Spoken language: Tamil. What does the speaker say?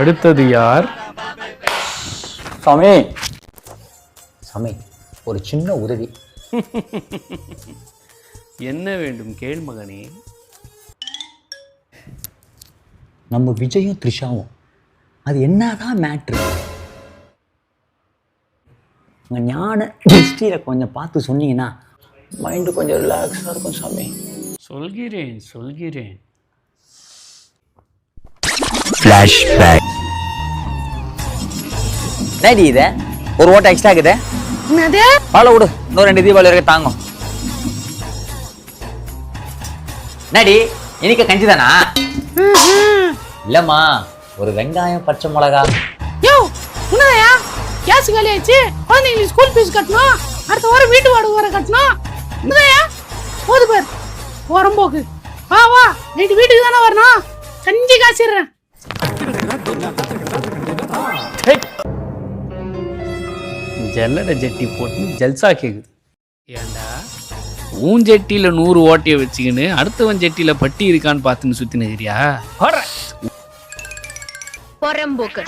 அடுத்தது யார்? சாமி சாமி, ஒரு சின்ன உதவி. என்ன வேண்டும் கேள் மகனே. நம்ம விஜயும் த்ரிஷாவும் அது என்னதான் மேட்ரு? உங்கள் ஞான ஹிஸ்டரியில் கொஞ்சம் பார்த்து சொன்னீங்கன்னா மைண்டு கொஞ்சம் ரிலாக்ஸாக இருக்கும் சாமி. சொல்கிறேன். ஃப்ளாஷ்பேக். என்னடி இது? ஒரு ஓட்டை எக்ஸ்ட்ரா இருக்குது. என்னது? பால விடு, இன்னும் 2 தீபாவளி வரைக்கும் தாங்கும். என்னடி இன்னைக்கு கஞ்சி தானா? இல்லம்மா, ஒரு வெங்காயம் பச்சை மிளகா. யோ உன்னதையா? கேஸ் காலி ஆயிடுச்சு, குழந்தைங்களுக்கு ஸ்கூல் ஃபீஸ் கட்டணும், அடுத்த வாரம் வீட்டு வாடகை வர கட்டணும். என்னதையா போது பேர் உரம்போக்கு. வா வா, நைட்டு வீட்டுக்கு தானே வரணும், கஞ்சி காய்ச்சிடுறேன். ஜல்லடை ஜட்டி போட்டு ஜல்சா கேக்குது. ஏண்டா உன் ஜட்டியில 100 ஓட்டையை வச்சுக்கின்னு அடுத்தவன் ஜட்டியில பட்டி இருக்கான்னு பார்த்துன்னு சுத்தினுக்கிறியா? பொறம்போக்கு.